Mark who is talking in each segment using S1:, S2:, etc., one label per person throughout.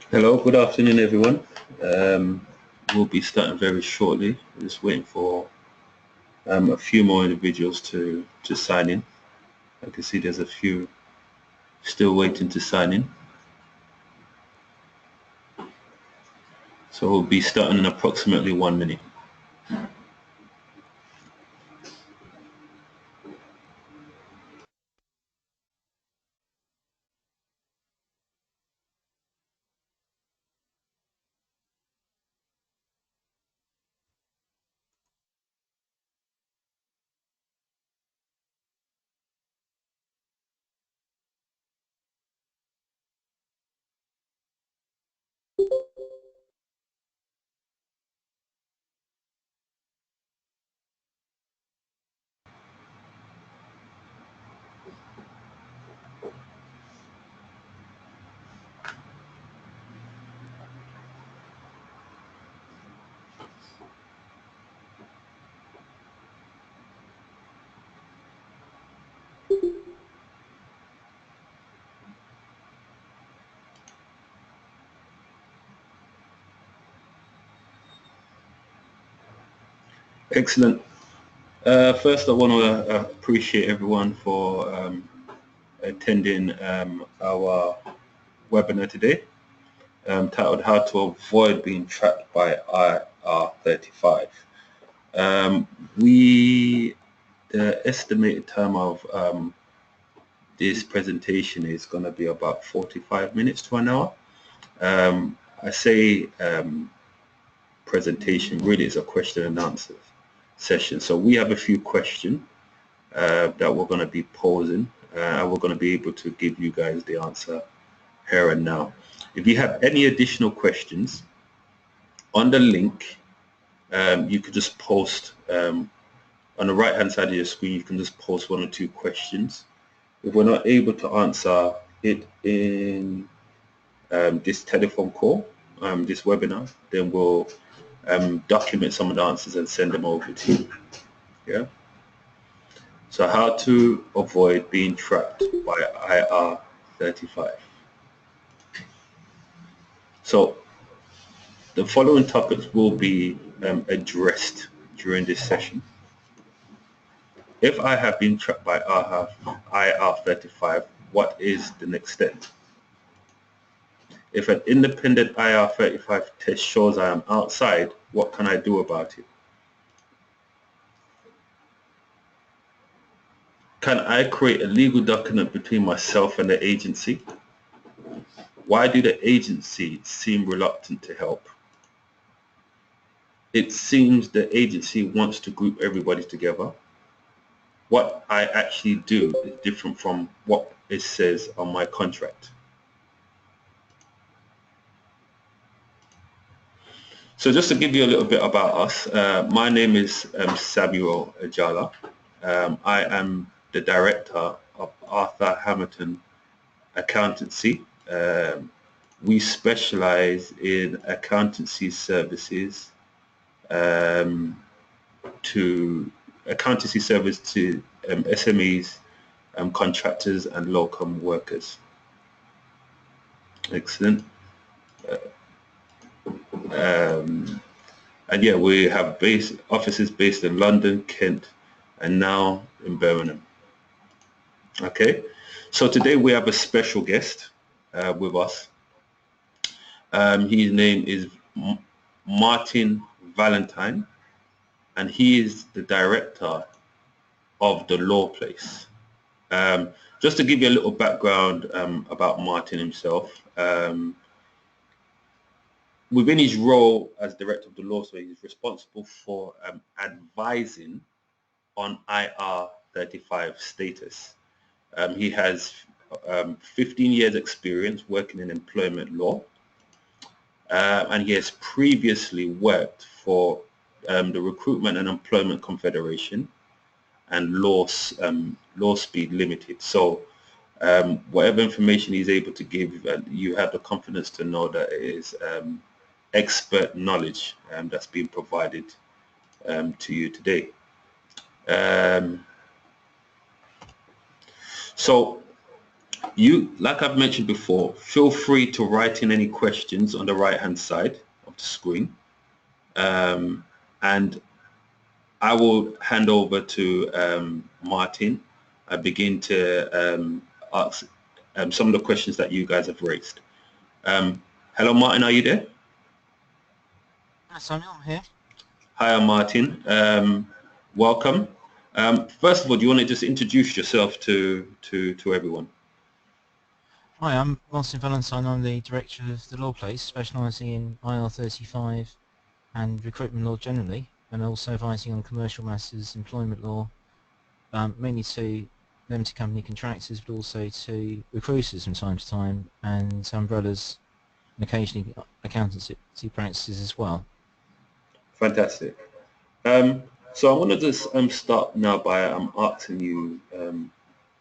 S1: Hello, good afternoon, everyone. We'll be starting very shortly. We're just waiting for a few more individuals to sign in. I can see there's a few still waiting to sign in. So we'll be starting in approximately 1 minute. Excellent. First, I want to appreciate everyone for attending our webinar today, titled How to Avoid Being Trapped by IR35. The estimated time of this presentation is going to be about 45 minutes to an hour. I say presentation, really is a question and answer session. So we have a few questions that we're going to be posing, and we're going to be able to give you guys the answer here and now. If you have any additional questions, on the link, you could just post on the right hand side of your screen. You can just post 1 or 2 questions. If we're not able to answer it in this telephone call, this webinar, then we'll document some of the answers and send them over to you. Yeah. So how to avoid being trapped by IR35. So the following topics will be addressed during this session. If I have been trapped by IR35, what is the next step? If an independent IR35 test shows I am outside, what can I do about it? Can I create a legal document between myself and the agency? Why do the agency seem reluctant to help? it seems the agency wants to group everybody together. What I actually do is different from what it says on my contract. So just to give you a little bit about us, my name is Samuel Ajala. I am the director of Hamilton Accountancy. We specialize in accountancy services to SMEs, contractors and locum workers. Excellent. And yeah, we have offices based in London, Kent, and now in Birmingham. Okay, so today we have a special guest with us. His name is Martyn Valentine, and he is the director of the Law Place. Just to give you a little background about Martyn himself, within his role as director of the Law Place, he's responsible for advising on IR35 status. He has 15 years experience working in employment law, and he has previously worked for the Recruitment and Employment Confederation and Law Speed Limited. So whatever information he's able to give, you have the confidence to know that it is expert knowledge that's being provided to you today. So you, like I've mentioned before, feel free to write in any questions on the right hand side of the screen, and I will hand over to Martyn and begin to ask some of the questions that you guys have raised. Hello Martyn, are you there?
S2: Hi Samuel, I'm here.
S1: Hi, I'm Martyn. Welcome. First of all, do you want to just introduce yourself to everyone?
S2: Hi, I'm Martyn Valentine. I'm the director of the Law Place, specialising in IR35 and recruitment law generally, and also advising on commercial matters, employment law, mainly to limited company contractors, but also to recruiters from time to time, and umbrellas, and occasionally accountancy practices as well.
S1: Fantastic. So I want to just start now by asking you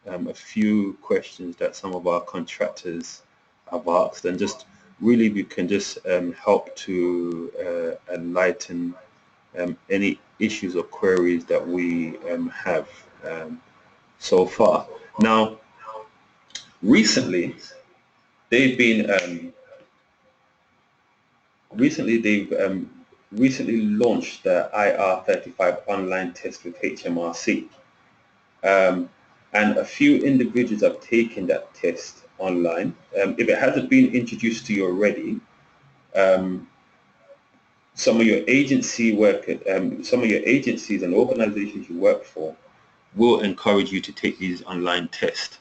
S1: a few questions that some of our contractors have asked, and just really you can just help to enlighten any issues or queries that we have so far. Now, recently they've recently launched the IR35 online test with HMRC. And a few individuals have taken that test online. If it hasn't been introduced to you already, some of your agency work, some of your agencies and organizations you work for will encourage you to take these online tests.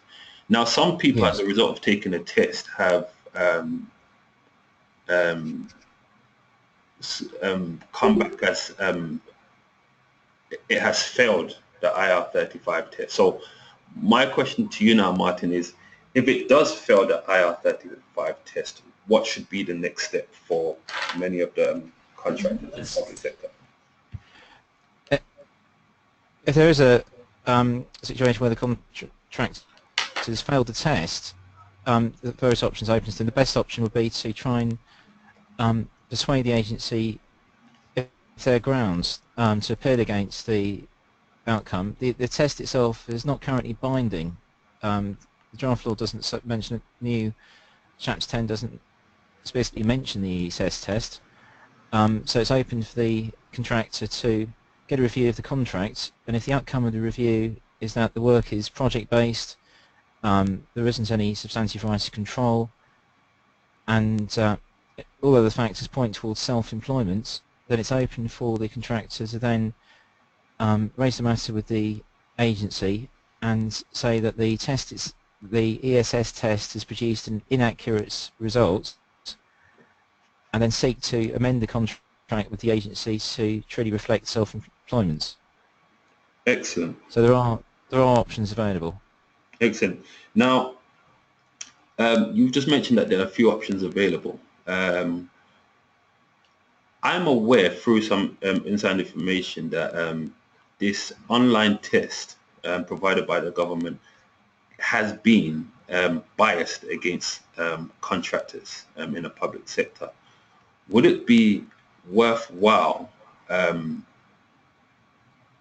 S1: Now, some people,
S2: Yes,
S1: as a result of taking a test, have come back as it has failed the IR35 test. So my question to you now, Martyn, is if it does fail the IR35 test, what should be the next step for many of the contractors in the public sector?
S2: if there is a situation where the contractors failed the test, the various options open to them. The best option would be to try and persuade the agency, if there are grounds, to appeal against the outcome. The test itself is not currently binding. The draft law doesn't mention it. New Chapter 10 doesn't specifically mention the ESS test. So it's open for the contractor to get a review of the contract, and if the outcome of the review is that the work is project-based, there isn't any substantive right of control, and all other factors point towards self-employment, then it's open for the contractor to then raise the matter with the agency and say that the ESS test has produced an inaccurate result, and then seek to amend the contract contract with the agency to truly reflect self-employment.
S1: Excellent.
S2: So there are options available.
S1: Excellent. Now, you've just mentioned that there are a few options available. I'm aware through some inside information that this online test provided by the government has been biased against contractors in the public sector. Would it be worthwhile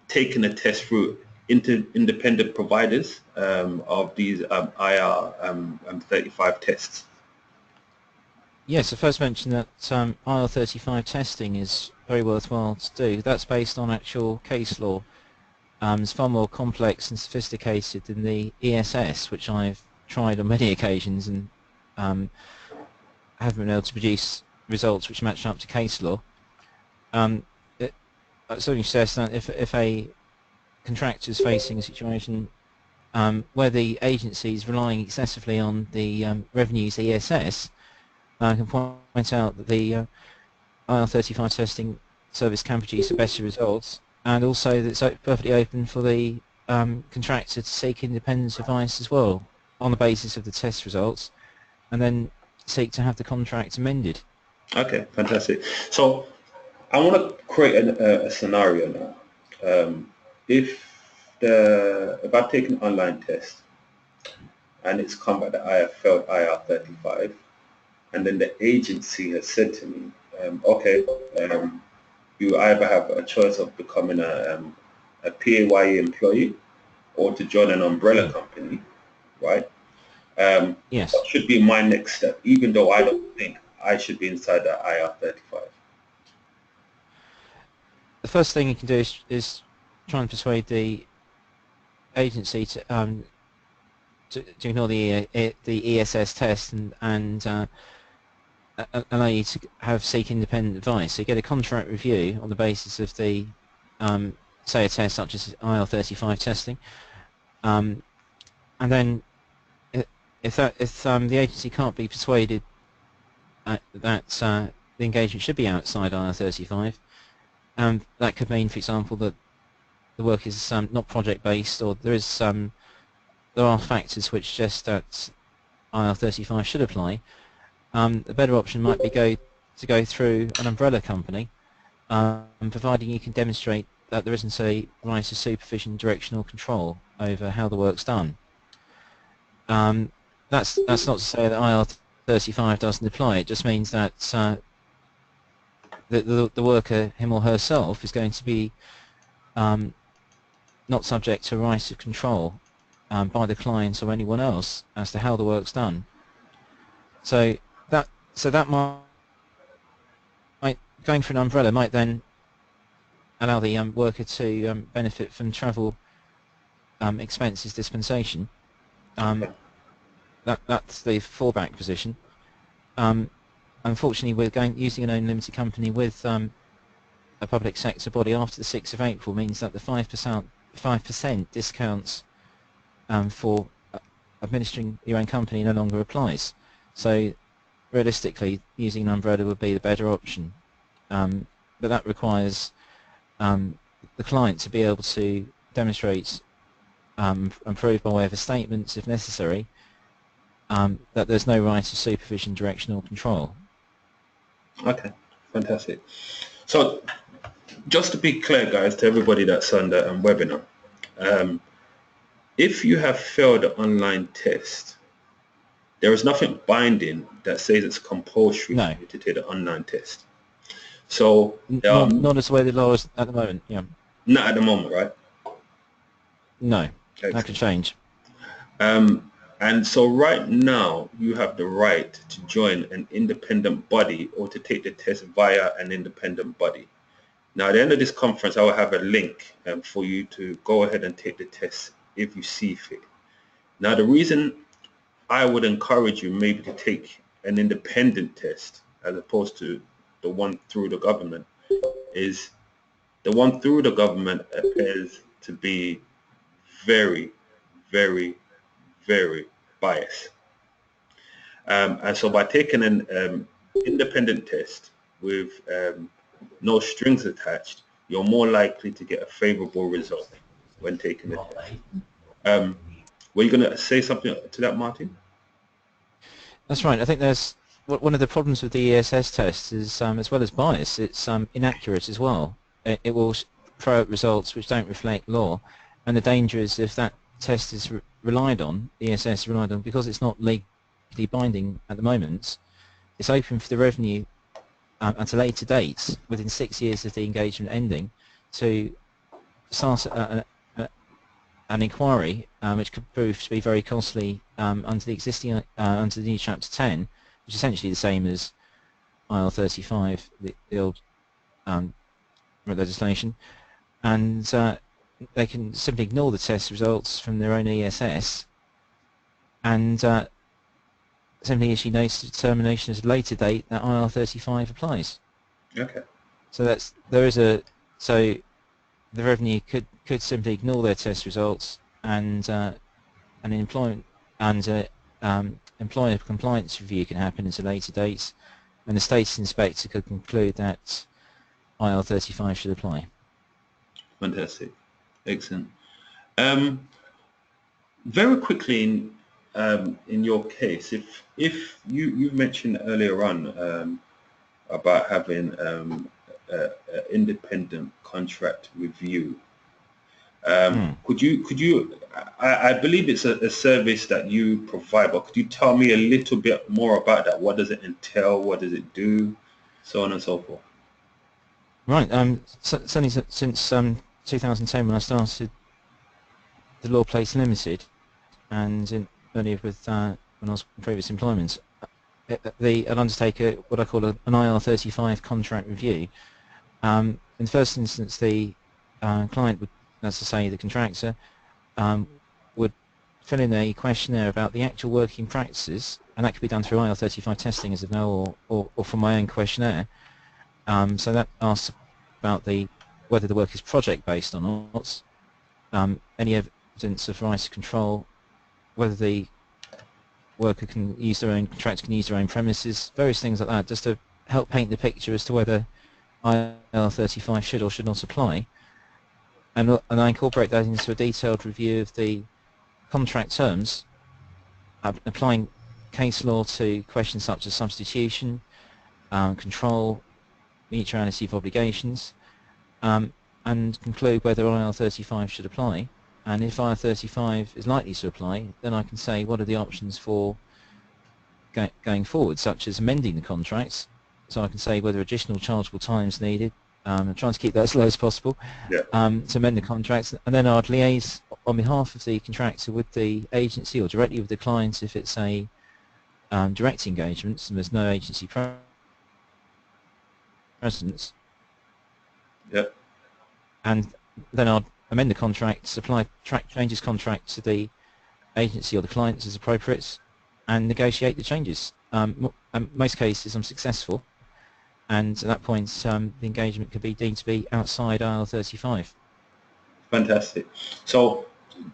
S1: taking a test through independent providers of these IR35 tests?
S2: Yes, I first mentioned that IR35 testing is very worthwhile to do. That's based on actual case law. It's far more complex and sophisticated than the ESS, which I've tried on many occasions and haven't been able to produce results which match up to case law. It certainly says that if a contractor is facing a situation where the agency is relying excessively on the revenues ESS, I can point out that the IR35 testing service can produce better results, and also that it's perfectly open for the contractor to seek independent advice as well on the basis of the test results, and then seek to have the contract amended.
S1: Okay, fantastic. So I want to create a scenario now. If I've taken an online test and it's come back that I have failed IR35, and then the agency has said to me, you either have a choice of becoming a PAYE employee or to join an umbrella company, right?
S2: Yes.
S1: What should be my next step, even though I don't think I should be inside the IR35?
S2: The first thing you can do is try and persuade the agency to ignore the ESS test and allow you to seek independent advice. So you get a contract review on the basis of the say a test such as IR35 testing, and then if the agency can't be persuaded that the engagement should be outside IR35, that could mean, for example, that the work is not project-based, or there are factors which suggest that IR35 should apply. The better option might be to go through an umbrella company, providing you can demonstrate that there isn't a right of supervision, direction or control over how the work's done. That's not to say that IR35 doesn't apply. It just means that the worker, him or herself, is going to be not subject to a right of control by the client or anyone else as to how the work's done. So that might going for an umbrella might then allow the worker to benefit from travel expenses dispensation. That's the fallback position. Unfortunately, we're using an own limited company with a public sector body after the 6th of April means that the 5% discounts for administering your own company no longer applies. So realistically, using an umbrella would be the better option, but that requires the client to be able to demonstrate and prove by way of a statement, if necessary, that there's no right of supervision, direction or control.
S1: Okay, fantastic. So just to be clear, guys, to everybody that's on the webinar, if you have failed the online test, there is nothing binding that says it's compulsory to take the online test. So
S2: not as the way the law is at the moment. Yeah.
S1: Not at the moment, right?
S2: No. That could change.
S1: And so right now you have the right to join an independent body or to take the test via an independent body. Now at the end of this conference I will have a link for you to go ahead and take the test if you see fit. Now the reason I would encourage you maybe to take an independent test as opposed to the one through the government is the one through the government appears to be very, very, very biased. And so by taking an independent test with no strings attached, you're more likely to get a favorable result when taking the test. Were you going to say something to that, Martyn?
S2: That's right. I think there's one of the problems with the ESS test is, as well as bias, it's inaccurate as well. It will throw out results which don't reflect law, and the danger is if that test is relied on, ESS is relied on, because it's not legally binding at the moment, it's open for the revenue at a later date, within 6 years of the engagement ending, to start an inquiry which could prove to be very costly under the existing under the new Chapter 10, which is essentially the same as IR35, the old legislation, and they can simply ignore the test results from their own ESS and simply issue notice of determination at a later date that IR35 applies.
S1: Okay.
S2: So so the revenue could simply ignore their test results, and an employment and employer compliance review can happen at a later date, and the status inspector could conclude that IR35 should apply.
S1: Fantastic, excellent. Very quickly, in your case, if you mentioned earlier on about having an independent contract review, could you I believe it's a service that you provide, but could you tell me a little bit more about that? What does it entail? What does it do? So on and so forth.
S2: Right. Certainly since 2010, when I started the Law Place Limited, and earlier with when I was in previous employments, I'd undertake what I call an IR35 contract review. In the first instance, the client would, that's to say the contractor, would fill in a questionnaire about the actual working practices, and that could be done through IR35 testing, as of now, or from my own questionnaire. So that asks about whether the work is project-based or not, any evidence of right of control, whether the worker can use their own, contractor can use their own premises, various things like that, just to help paint the picture as to whether IR35 should or should not apply. And I incorporate that into a detailed review of the contract terms, applying case law to questions such as substitution, control, mutuality of obligations, and conclude whether IR35 should apply. And if IR35 is likely to apply, then I can say what are the options for going forward, such as amending the contracts. So I can say whether additional chargeable time is needed. I'm trying to keep that as low as possible, to amend the contracts, and then I'd liaise on behalf of the contractor with the agency or directly with the client if it's a direct engagement and there's no agency presence.
S1: Yep.
S2: And then I'd amend the contract, apply changes contract to the agency or the client as appropriate, and negotiate the changes. In most cases I'm successful, and at that point the engagement could be deemed to be outside IR35.
S1: Fantastic. So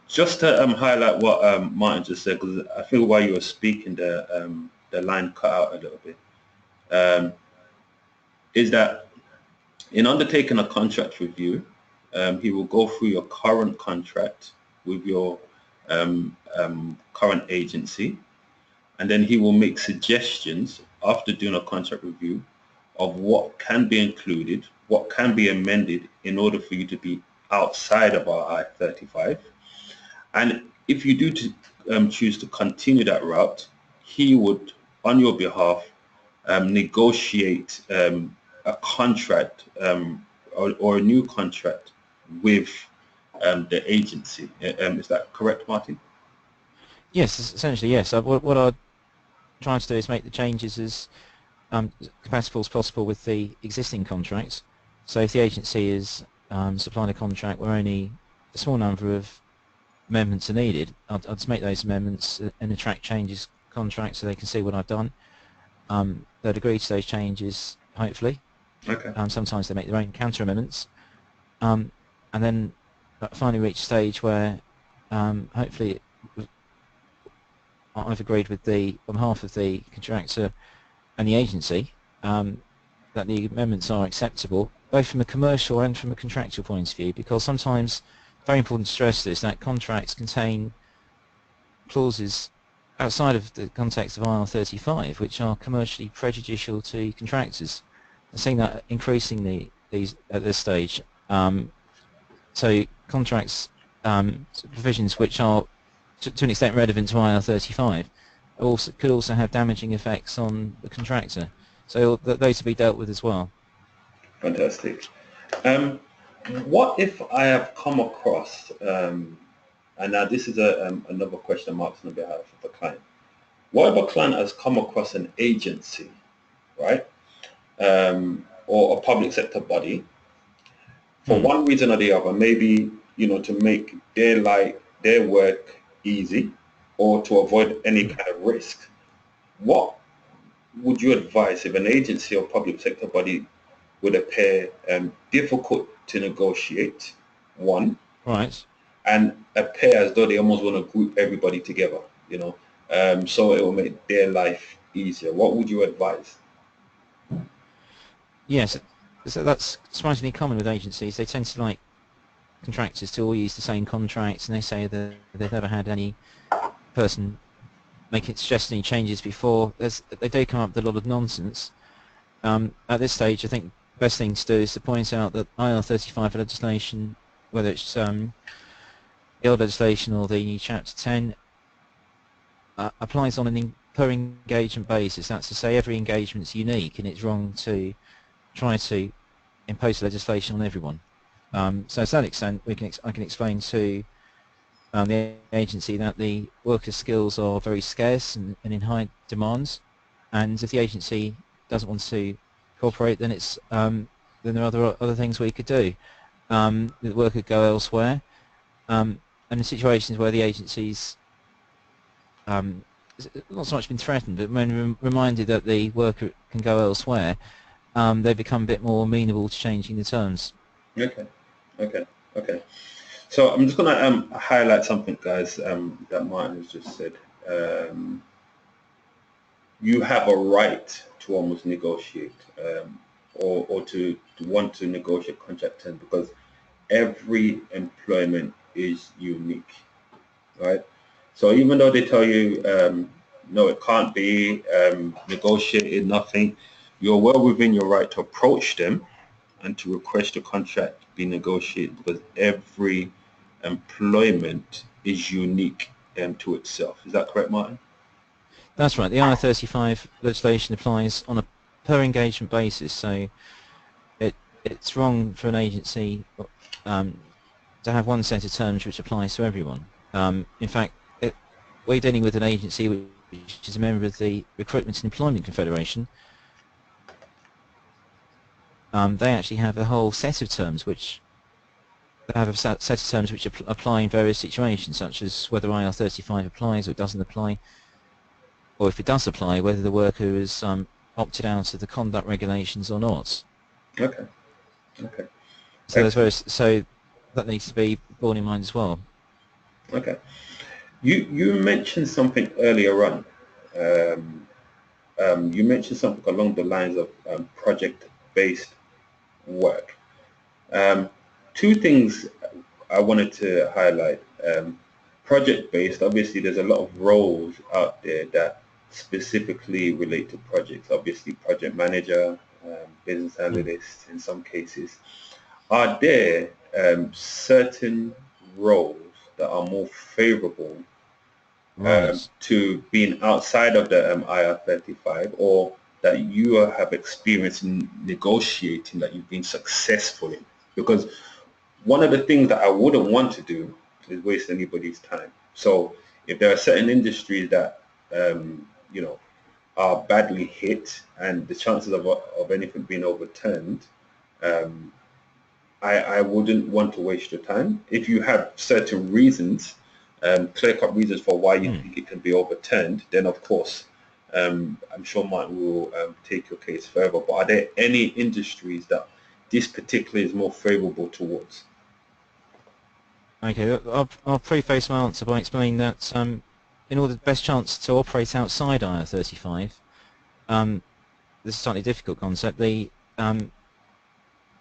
S1: just to highlight what Martyn just said, because I feel while you were speaking the line cut out a little bit, is that in undertaking a contract review, he will go through your current contract with your current agency, and then he will make suggestions after doing a contract review of what can be included, what can be amended in order for you to be outside of our I-35. And if you do choose to continue that route, he would, on your behalf, negotiate a contract or a new contract with the agency. Is that correct, Martyn?
S2: Yes, essentially yes. What I'm trying to do is make the changes as compatible as possible with the existing contracts. So if the agency is supplying a contract where only a small number of amendments are needed, I'll just make those amendments in the track changes contract so they can see what I've done. They'll agree to those changes, hopefully.
S1: Okay.
S2: Sometimes they make their own counter amendments, and then finally reach a stage where hopefully I've agreed with on behalf of the contractor and the agency that the amendments are acceptable, both from a commercial and from a contractual point of view, because sometimes, very important to stress this, that contracts contain clauses outside of the context of IR35 which are commercially prejudicial to contractors. I'm seeing that increasingly at this stage. So contracts provisions which are to an extent relevant to IR35 could also have damaging effects on the contractor. So those to be dealt with as well.
S1: Fantastic. What if I have come across, and now this is another question I'm asking on behalf of the client. What if a client has come across an agency, right, or a public sector body, for one reason or the other, maybe, to make their work easy or to avoid any kind of risk? What would you advise if an agency or public sector body would appear difficult to negotiate, one,
S2: right,
S1: and appear as though they almost want to group everybody together, so it will make their life easier? What would you advise?
S2: Yes, so that's surprisingly common with agencies. They tend to like contractors to all use the same contracts, and they say that they've never had any person suggest any changes before. They do come up with a lot of nonsense. At this stage, I think the best thing to do is to point out that IR35 legislation, whether it's the old legislation or the new Chapter 10, applies on an per engagement basis. That's to say, every engagement's unique, and it's wrong to try to impose legislation on everyone. So to that extent, I can explain to the agency that the workers' skills are very scarce and in high demand, and if the agency doesn't want to cooperate, then then there are other things we could do. The worker could go elsewhere, and in situations where the agency's not so much been threatened, but when reminded that the worker can go elsewhere, they become a bit more amenable to changing the terms.
S1: Okay. So I'm just going to highlight something, guys, that Martyn has just said. You have a right to almost negotiate, or to want to negotiate contract terms, because every employment is unique, right? So even though they tell you, no, it can't be negotiated, nothing, you're well within your right to approach them and to request a contract be negotiated, because every employment is unique to itself. Is that correct, Martyn?
S2: That's right. The IR35 legislation applies on a per engagement basis, so it's wrong for an agency to have one set of terms which applies to everyone. In fact, we're dealing with an agency which is a member of the Recruitment and Employment Confederation. They actually have a whole set of terms which apply in various situations, such as whether IR35 applies or doesn't apply, or if it does apply, whether the worker is opted out of the conduct regulations or not.
S1: Okay.
S2: So so that needs to be borne in mind as well.
S1: Okay. You mentioned something earlier on. You mentioned something along the lines of project-based work. Two things I wanted to highlight. Project-based, obviously there's a lot of roles out there that specifically relate to projects. Obviously project manager, business analyst in some cases. Are there certain roles that are more favorable to being outside of the IR35, or that you have experience in negotiating, that you've been successful in? Because one of the things that I wouldn't want to do is waste anybody's time. So if there are certain industries that are badly hit and the chances of anything being overturned, I wouldn't want to waste your time. If you have certain reasons, clear-cut reasons for why you think it can be overturned, then of course I'm sure Martyn will take your case further. But are there any industries that this particularly is more favorable towards?
S2: Okay, I'll preface my answer by explaining that in order the best chance to operate outside IR35, this is a slightly difficult concept. The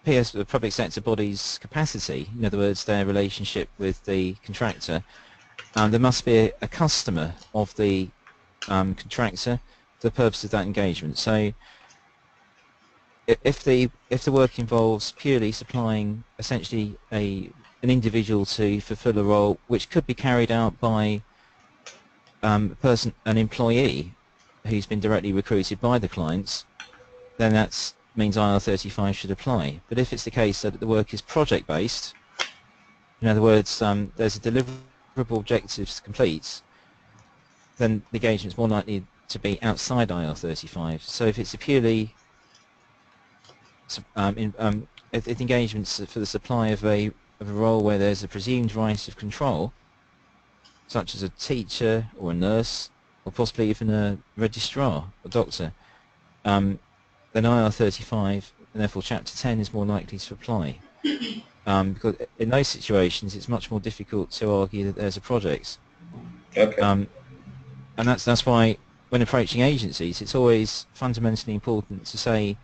S2: the public sector body's capacity, in other words, their relationship with the contractor, there must be a customer of the contractor for the purpose of that engagement. So if the work involves purely supplying essentially an individual to fulfill a role which could be carried out by an employee who's been directly recruited by the clients, then that means IR35 should apply. But if it's the case that the work is project-based, in other words, there's a deliverable objective to complete, then the engagement is more likely to be outside IR35. So if it's a purely if engagements for the supply of a role where there's a presumed right of control, such as a teacher or a nurse, or possibly even a registrar or doctor, then IR35 and therefore Chapter 10 is more likely to apply. Because in those situations it's much more difficult to argue that there's a project.
S1: Okay.
S2: And that's why when approaching agencies it's always fundamentally important to say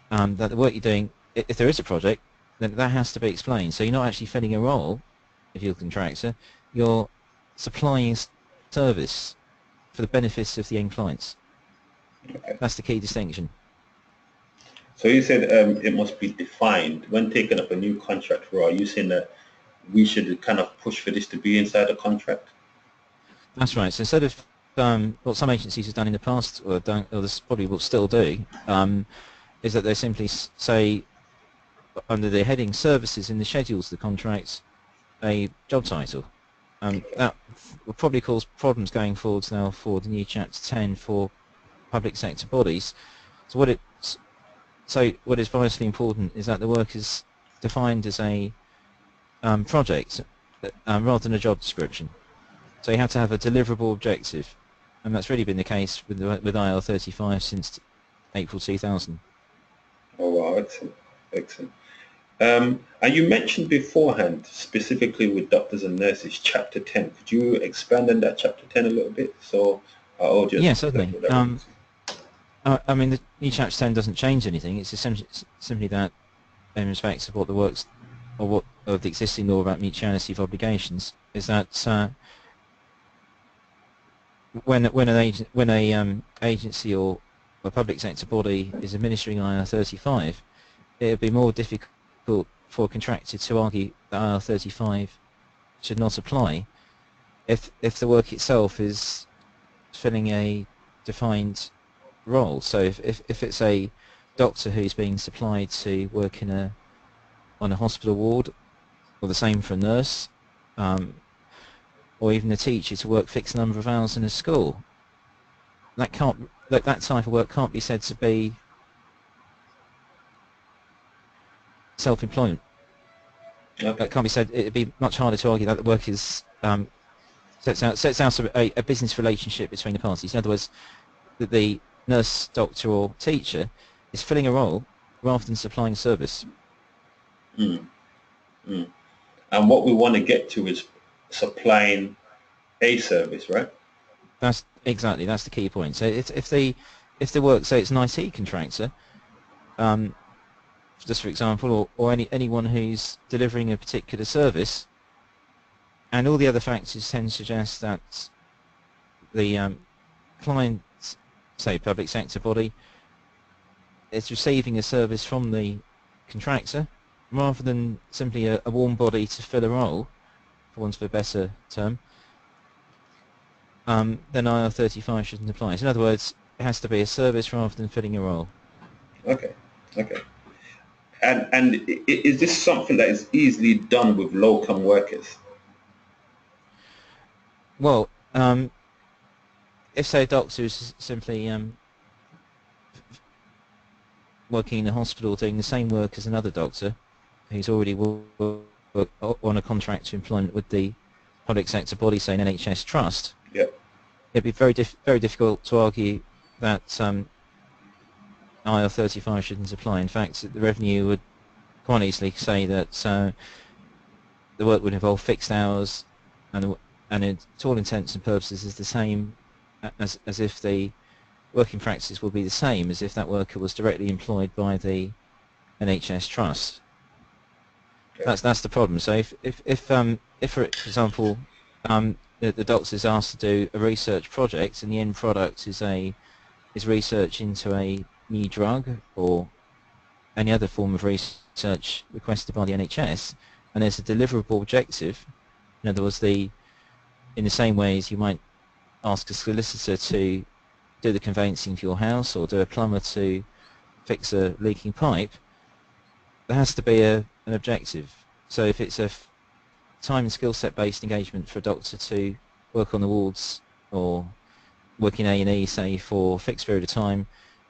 S2: that the work you're doing, if there is a project, then that has to be explained. So you're not actually filling a role, if you're a contractor, you're supplying service for the benefits of the end clients.
S1: Okay.
S2: That's the key distinction.
S1: So you said it must be defined. When taking up a new contract role, are you saying that we should kind of push for this to be inside a contract?
S2: That's right. So instead of what some agencies have done in the past, or this probably will still do, is that they simply say under the heading services in the schedules of the contract a job title. That will probably cause problems going forwards now for the new Chapter 10 for public sector bodies. So what is vitally important is that the work is defined as a project rather than a job description. So you have to have a deliverable objective, and that's really been the case with IR35 since April 2000.
S1: Oh wow, excellent, excellent. And you mentioned beforehand, specifically with doctors and nurses, Chapter 10. Could you expand on that Chapter 10 a little bit? So our audience...
S2: Yeah, certainly. I mean, the new Chapter 10 doesn't change anything. It's simply that, in respect of what the works, or what of the existing law about mutuality of obligations, is that when an agency or a public sector body is administering IR35, it would be more difficult for a contractor to argue that IR35 should not apply if the work itself is filling a defined role. So if it's a doctor who's being supplied to work on a hospital ward, or the same for a nurse, or even a teacher to work fixed number of hours in a school, that type of work can't be said to be self-employment.
S1: Okay.
S2: That can't be said. It'd be much harder to argue that the work is sets out a business relationship between the parties. In other words, that the nurse, doctor, or teacher is filling a role rather than supplying a service.
S1: Mm. Mm. And what we want to get to is supplying a service, right?
S2: That's the key point. So if the work, say it's an IT contractor, just for example, or anyone who's delivering a particular service, and all the other factors tend to suggest that the client, say public sector body, is receiving a service from the contractor rather than simply a warm body to fill a role, for want of a better term, then IR35 shouldn't apply. So in other words, it has to be a service rather than filling a role.
S1: Okay, okay. And is this something that is easily done with locum workers?
S2: Well, if say a doctor is simply working in a hospital doing the same work as another doctor who's already on a contract to employment with the public sector body, say an NHS trust,
S1: Yeah.
S2: it'd be very difficult to argue that IR35 shouldn't apply. In fact, the revenue would quite easily say that the work would involve fixed hours, and to all intents and purposes is the same as if the working practices will be the same as if that worker was directly employed by the NHS trust.
S1: Okay.
S2: That's the problem. So if for example the doctor is asked to do a research project and the end product is research into a new drug or any other form of research requested by the NHS, and there's a deliverable objective, in other words, in the same way as you might ask a solicitor to do the conveyancing for your house or do a plumber to fix a leaking pipe, there has to be an objective. So if it's a time and skill set based engagement for a doctor to work on the wards or work in A&E, say, for a fixed period of time,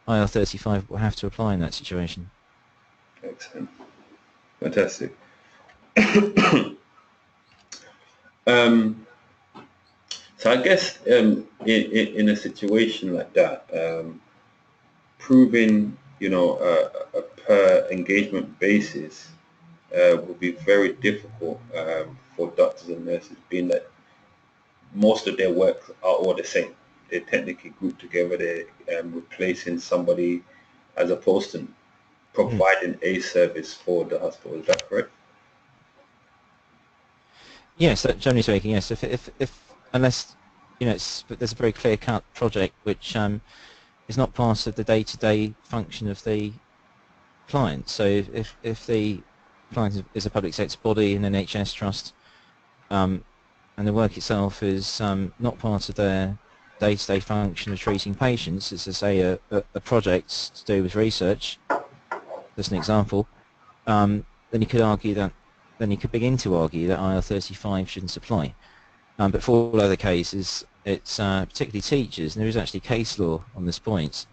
S2: IR35 will have to apply in that situation.
S1: Excellent. Fantastic. So I guess in a situation like that, proving, a per engagement basis would be very difficult for doctors and nurses, being that most of their work are all the same. They're technically grouped together. They're replacing somebody as opposed to providing a service for the hospital. Is that correct?
S2: Yes, generally speaking, yes. If unless there's a very clear-cut project which is not part of the day-to-day function of the client. So if the client is a public sector body, an NHS trust, and the work itself is not part of their day-to-day function of treating patients, it's to say a project to do with research, as an example, then you could argue that, then you could begin to argue that IR35 shouldn't apply. But for all other cases, it's particularly teachers, and there is actually case law on this point.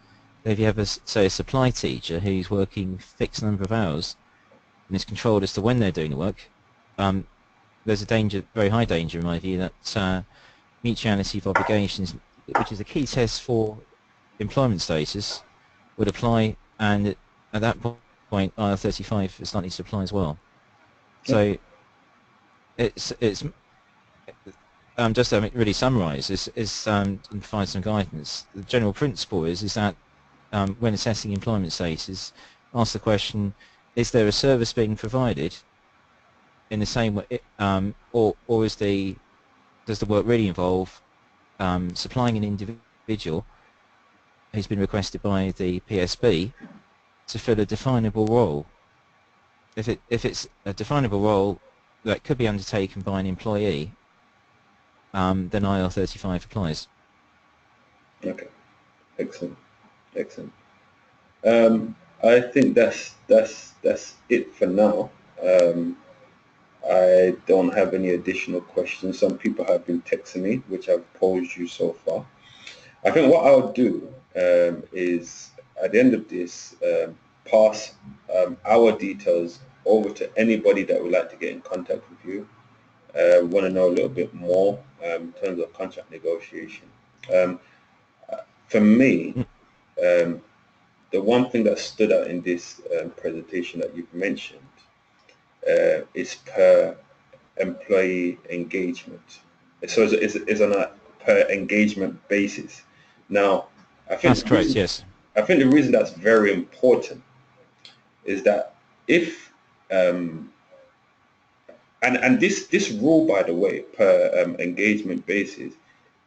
S2: If you have, say, a supply teacher who's working a fixed number of hours and is controlled as to when they're doing the work, there's a danger, very high danger in my view, that mutuality of obligations, which is a key test for employment status, would apply, and at that point IR35 is likely to apply as well. So it's just to really summarise, and provide some guidance. The general principle is that when assessing employment status, ask the question: is there a service being provided in the same way, or does the work really involve supplying an individual who's been requested by the PSB to fill a definable role? If it's a definable role that could be undertaken by an employee, then IR35 applies.
S1: Okay, excellent. I think that's it for now. I don't have any additional questions. Some people have been texting me, which I've posed you so far. I think what I'll do is, at the end of this, pass our details over to anybody that would like to get in contact with you. Want to know a little bit more in terms of contract negotiation. For me, the one thing that stood out in this presentation that you've mentioned is per employee engagement. So it's on a per engagement basis. Now, I think
S2: that's correct. Yes.
S1: I think the reason that's very important is that if and this rule, by the way, per engagement basis,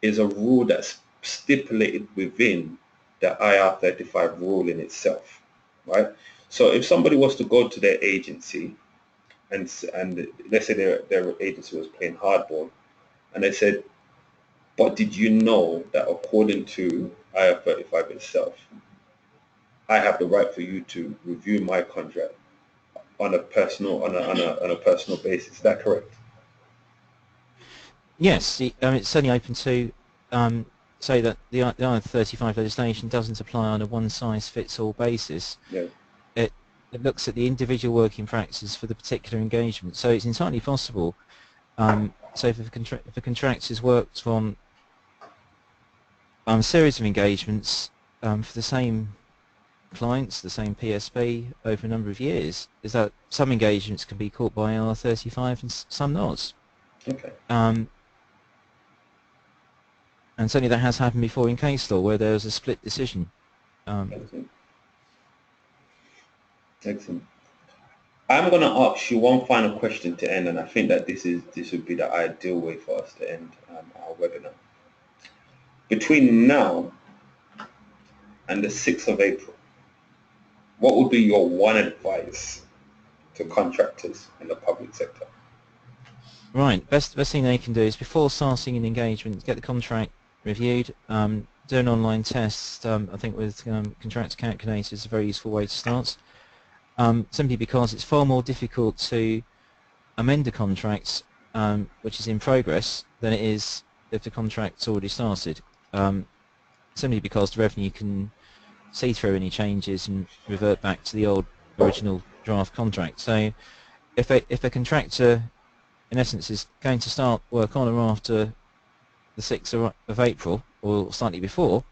S1: is a rule that's stipulated within the IR35 rule in itself, right? So if somebody was to go to their agency and let's say their agency was playing hardball, and they said, but did you know that according to IR35 itself, I have the right for you to review my contract on a personal basis? Is that correct?
S2: Yes, it's certainly open to say that the IR35 legislation doesn't apply on a one-size-fits-all basis.
S1: Yeah.
S2: It looks at the individual working practices for the particular engagement. So it's entirely possible. So if a contractor has worked on a series of engagements for the same clients, the same PSB over a number of years, is that some engagements can be caught by IR35 and some not.
S1: Okay.
S2: And certainly that has happened before in case law where there was a split decision.
S1: Excellent. I'm going to ask you one final question to end, and I think that this would be the ideal way for us to end our webinar. Between now and the 6th of April, what would be your one advice to contractors in the public sector?
S2: Right, best thing they can do is before starting an engagement, get the contract reviewed, do an online test. I think with Contractor Calculator is a very useful way to start, simply because it's far more difficult to amend a contract which is in progress than it is if the contract's already started, simply because the revenue can see through any changes and revert back to the old original draft contract. So if a contractor in essence is going to start work on or after the 6th of April or slightly before,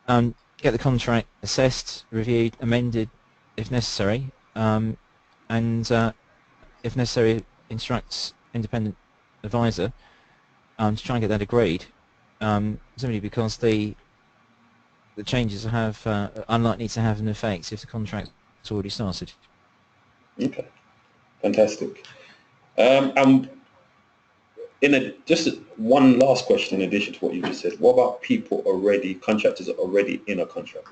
S2: get the contract assessed, reviewed, amended if necessary, and if necessary instructs independent advisor to try and get that agreed, simply because the changes have unlikely to have an effect if the contract's already started.
S1: Okay, fantastic. Just one last question in addition to what you just said. What about contractors already in a contract?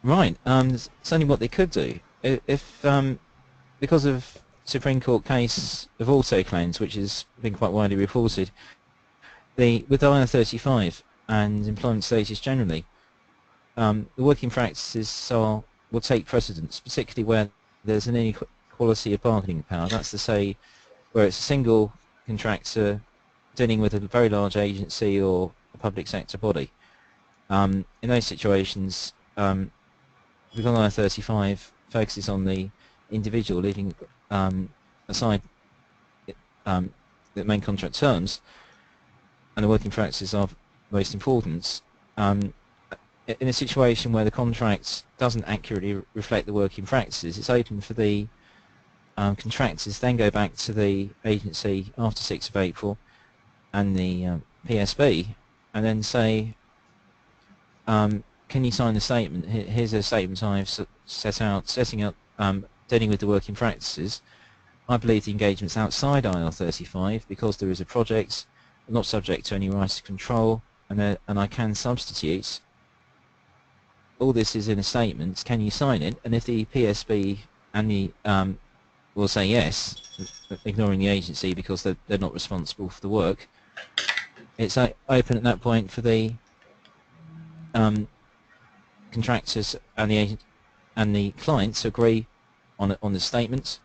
S2: Right, it's only what they could do. If because of Supreme Court case of auto claims, which has been quite widely reported, with IR35 and employment status generally, the working practices will take precedence, particularly where there's an inequality of bargaining power. That's to say, where it's a single contractor dealing with a very large agency or a public sector body. In those situations, because IR35 focuses on the individual, leaving aside the main contract terms, and the working practices are most important. In a situation where the contract doesn't accurately reflect the working practices, it's open for the contractors then go back to the agency after 6th of April and the PSB and then say, can you sign the statement? Here's a statement I've setting up dealing with the working practices. I believe the engagement's outside IR35 because there is a project, not subject to any right of control, and I can substitute. All this is in a statement. Can you sign it? And if the PSB and the will say yes, ignoring the agency because they're not responsible for the work, it's open at that point for the contractors and the agent and the clients to agree on the statement.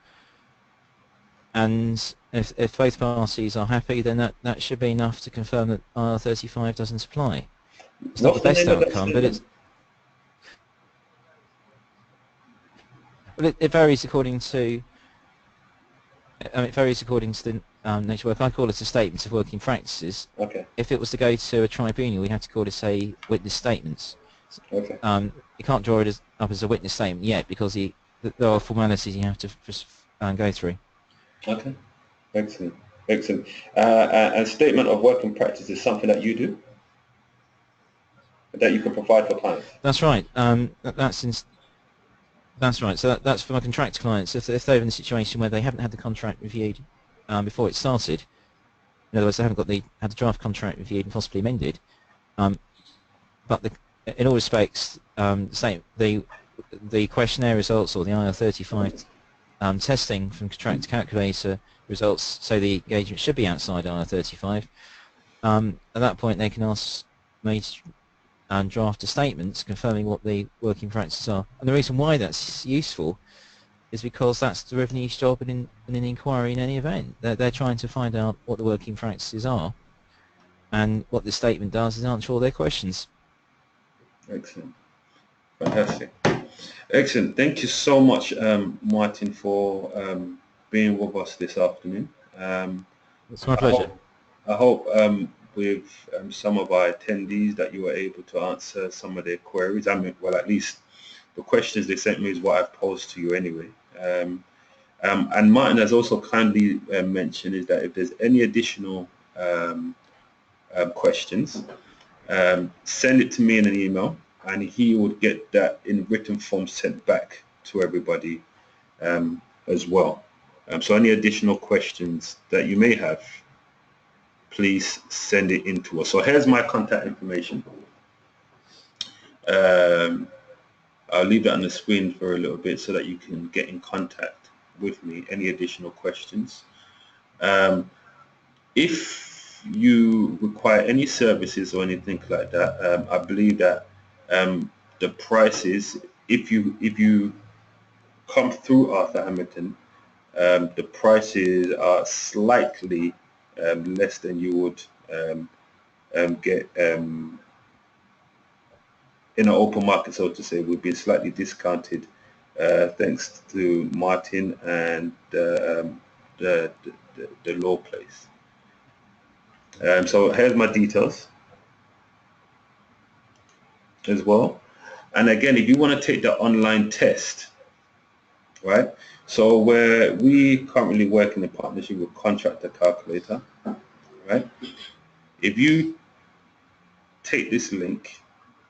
S2: And if both parties are happy, then that should be enough to confirm that IR35 doesn't apply. It's not the best outcome, but it's it varies according to. It varies according to the nature of work. I call it a statement of working practices.
S1: Okay.
S2: If it was to go to a tribunal, we have to call it a witness statements.
S1: Okay.
S2: You can't draw it up as a witness statement yet because there are formalities you have to go through.
S1: Okay. Excellent. Excellent. A statement of working practice is something that you do, that you can provide for clients.
S2: That's right. That's right. So that's for my contractor clients. If they're in a situation where they haven't had the contract reviewed before it started, in other words, they haven't had the draft contract reviewed and possibly amended, but in all respects, the questionnaire results or the IR35 testing from Contractor Calculator results say the engagement should be outside IR35. At that point, they can ask me and draft a statement confirming what the working practices are. And the reason why that's useful is because that's the revenue's job in an inquiry in any event. They're trying to find out what the working practices are, and what this statement does is answer all their questions.
S1: Excellent. Fantastic. Excellent. Thank you so much, Martyn, for being with us this afternoon.
S2: It's my pleasure.
S1: I hope with some of our attendees that you were able to answer some of their queries. I mean, well, at least the questions they sent me is what I've posed to you anyway. And Martyn has also kindly mentioned is that if there's any additional questions, send it to me in an email, and he would get that in written form sent back to everybody as well. So any additional questions that you may have, please send it in to us. So here's my contact information. I'll leave that on the screen for a little bit so that you can get in contact with me, any additional questions. If you require any services or anything like that, I believe that the prices, if you come through Arthur Hamilton, the prices are slightly less than you would get in an open market, so to say. We've been slightly discounted thanks to Martyn and the law place. So here's my details as well. And again, if you want to take the online test, right? So we currently work in a partnership with Contractor Calculator, right? If you take this link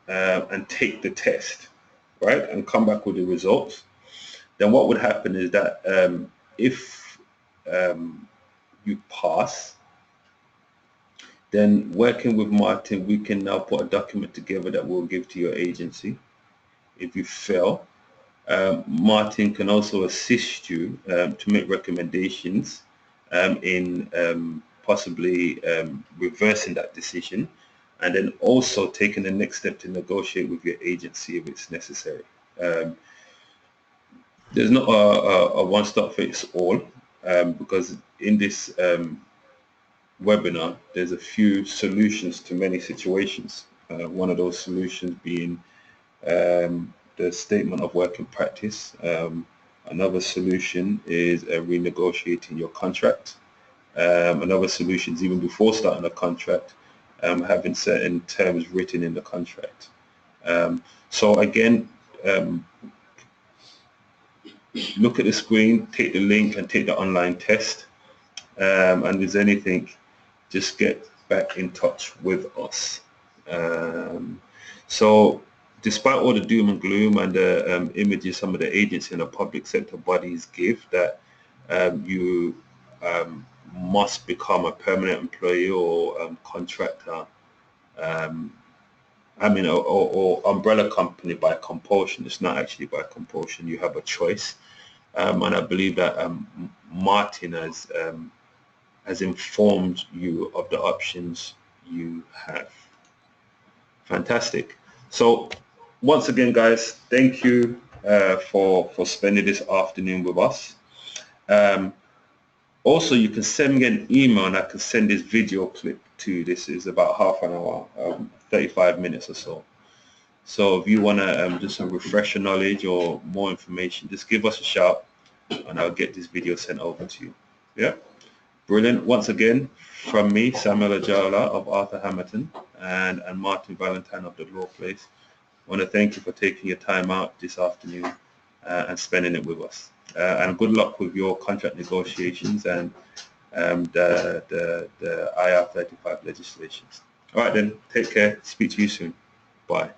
S1: and take the test, right, and come back with the results, then what would happen is that if you pass, then working with Martyn, we can now put a document together that we'll give to your agency. If you fail, Martyn can also assist you to make recommendations in possibly reversing that decision, and then also taking the next step to negotiate with your agency if it's necessary. There's not a one-stop fits all, because in this webinar there's a few solutions to many situations. One of those solutions being the statement of work in practice. Another solution is renegotiating your contract. Another solution is even before starting a contract, having certain terms written in the contract. So again, look at the screen, take the link and take the online test, and if there's anything, just get back in touch with us. So despite all the doom and gloom and the images some of the agency and the public sector bodies give, that you must become a permanent employee or contractor, or umbrella company by compulsion. It's not actually by compulsion. You have a choice, and I believe that Martyn has informed you of the options you have. Fantastic. So once again, guys, thank you for spending this afternoon with us. Also, you can send me an email and I can send this video clip to this. Is about half an hour, 35 minutes or so. So if you want to just some refresher knowledge or more information, just give us a shout and I'll get this video sent over to you. Yeah, brilliant. Once again, from me, Samuel Ajala of Arthur Hamilton and Martyn Valentine of the Law Place, I want to thank you for taking your time out this afternoon and spending it with us. And good luck with your contract negotiations and the IR35 legislations. All right then, take care. Speak to you soon. Bye.